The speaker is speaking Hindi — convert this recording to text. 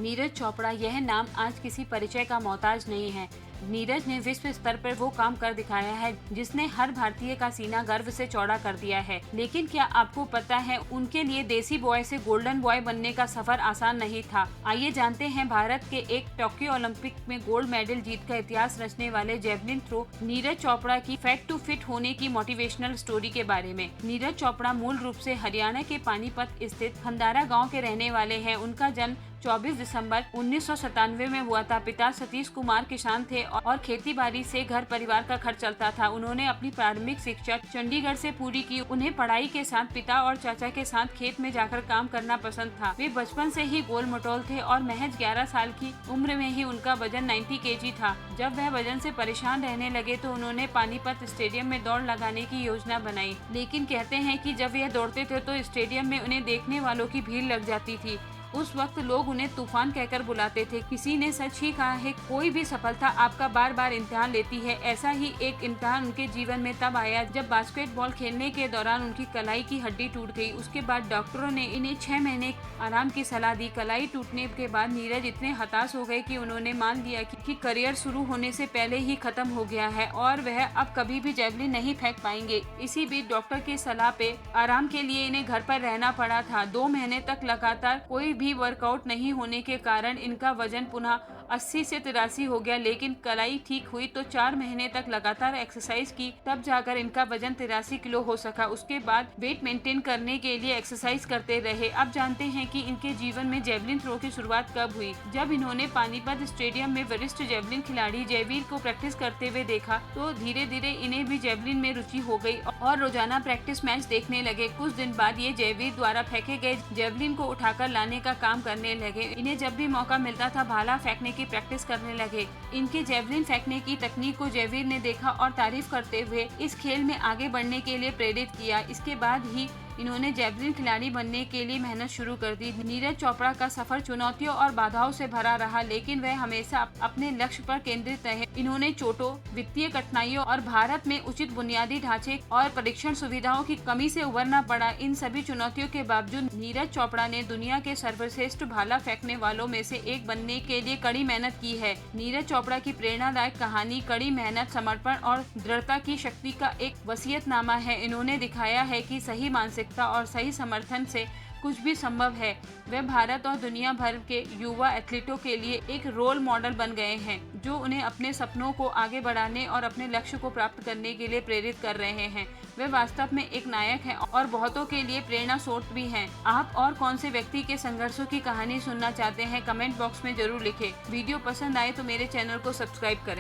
नीरज चोपड़ा, यह नाम आज किसी परिचय का मोहताज नहीं है। नीरज ने विश्व स्तर पर वो काम कर दिखाया है जिसने हर भारतीय का सीना गर्व से चौड़ा कर दिया है। लेकिन क्या आपको पता है, उनके लिए देसी बॉय से गोल्डन बॉय बनने का सफर आसान नहीं था। आइए जानते हैं भारत के एक टोक्यो ओलंपिक में गोल्ड मेडल जीत का इतिहास रचने वाले जेवलिन थ्रो नीरज चोपड़ा की फैट टू फिट होने की मोटिवेशनल स्टोरी के बारे में। नीरज चोपड़ा मूल रूप से हरियाणा के पानीपत स्थित खंदारा गाँव के रहने वाले हैं। उनका जन्म 24 दिसंबर 1997 में हुआ था। पिता सतीश कुमार किसान थे और खेती बाड़ी से घर परिवार का खर्च चलता था। उन्होंने अपनी प्रारंभिक शिक्षा चंडीगढ़ से पूरी की। उन्हें पढ़ाई के साथ पिता और चाचा के साथ खेत में जाकर काम करना पसंद था। वे बचपन से ही गोल मटोल थे और महज 11 साल की उम्र में ही उनका वजन 90 kg था। जब वह वजन से परेशान रहने लगे तो उन्होंने पानीपत स्टेडियम में दौड़ लगाने की योजना बनाई। लेकिन कहते हैं कि जब यह दौड़ते थे तो स्टेडियम में उन्हें देखने वालों की भीड़ लग जाती थी। उस वक्त लोग उन्हें तूफान कहकर बुलाते थे। किसी ने सच ही कहा है, कोई भी सफलता आपका बार बार इम्तिहान लेती है। ऐसा ही एक इम्तिहान उनके जीवन में तब आया जब बास्केटबॉल खेलने के दौरान उनकी कलाई की हड्डी टूट गई। उसके बाद डॉक्टरों ने इन्हें 6 महीने आराम की सलाह दी। कलाई टूटने के बाद नीरज इतने हताश हो गए कि उन्होंने मान लिया कि करियर शुरू होने से पहले ही खत्म हो गया है और वह अब कभी भी जेवलिन नहीं फेंक पाएंगे। इसी बीच डॉक्टर की सलाह पे आराम के लिए इन्हें घर पर रहना पड़ा था। 2 महीने तक लगातार कोई भी वर्कआउट नहीं होने के कारण इनका वजन पुनः 80 से 83 हो गया। लेकिन कलाई ठीक हुई तो 4 महीने तक लगातार एक्सरसाइज की, तब जाकर इनका वजन 83 किलो हो सका। उसके बाद वेट मेंटेन करने के लिए एक्सरसाइज करते रहे। अब जानते हैं कि इनके जीवन में जेवलिन थ्रो की शुरुआत कब हुई। जब इन्होंने पानीपत स्टेडियम में वरिष्ठ जेवलिन खिलाड़ी जयवीर को प्रैक्टिस करते हुए देखा तो धीरे धीरे इन्हें भी जेवलिन में रुचि हो गई और रोजाना प्रैक्टिस मैच देखने लगे। कुछ दिन बाद ये जयवीर द्वारा फेंके गए जेवलिन को उठाकर लाने का काम करने लगे। इन्हें जब भी मौका मिलता था भाला फेंकने की प्रैक्टिस करने लगे। इनके जेवलिन फेंकने की तकनीक को जयवीर ने देखा और तारीफ करते हुए इस खेल में आगे बढ़ने के लिए प्रेरित किया। इसके बाद ही इन्होंने जेवलिन खिलाड़ी बनने के लिए मेहनत शुरू कर दी। नीरज चोपड़ा का सफर चुनौतियों और बाधाओं से भरा रहा, लेकिन वह हमेशा अपने लक्ष्य पर केंद्रित रहे। इन्होंने चोटों, वित्तीय कठिनाइयों और भारत में उचित बुनियादी ढांचे और परीक्षण सुविधाओं की कमी से उबरना पड़ा। इन सभी चुनौतियों के बावजूद नीरज चोपड़ा ने दुनिया के सर्वश्रेष्ठ भाला फेंकने वालों में से एक बनने के लिए कड़ी मेहनत की है। नीरज चोपड़ा की प्रेरणादायक कहानी कड़ी मेहनत, समर्पण और दृढ़ता की शक्ति का एक वसीयतनामा है। इन्होंने दिखाया है कि सही मानसिकता और सही समर्थन से कुछ भी संभव है। वे भारत और दुनिया भर के युवा एथलीटों के लिए एक रोल मॉडल बन गए हैं, जो उन्हें अपने सपनों को आगे बढ़ाने और अपने लक्ष्य को प्राप्त करने के लिए प्रेरित कर रहे हैं। वे वास्तव में एक नायक हैं और बहुतों के लिए प्रेरणा स्रोत भी हैं। आप और कौन से व्यक्ति के संघर्षों की कहानी सुनना चाहते हैं, कमेंट बॉक्स में जरूर लिखें। वीडियो पसंद आए तो मेरे चैनल को सब्सक्राइब करें।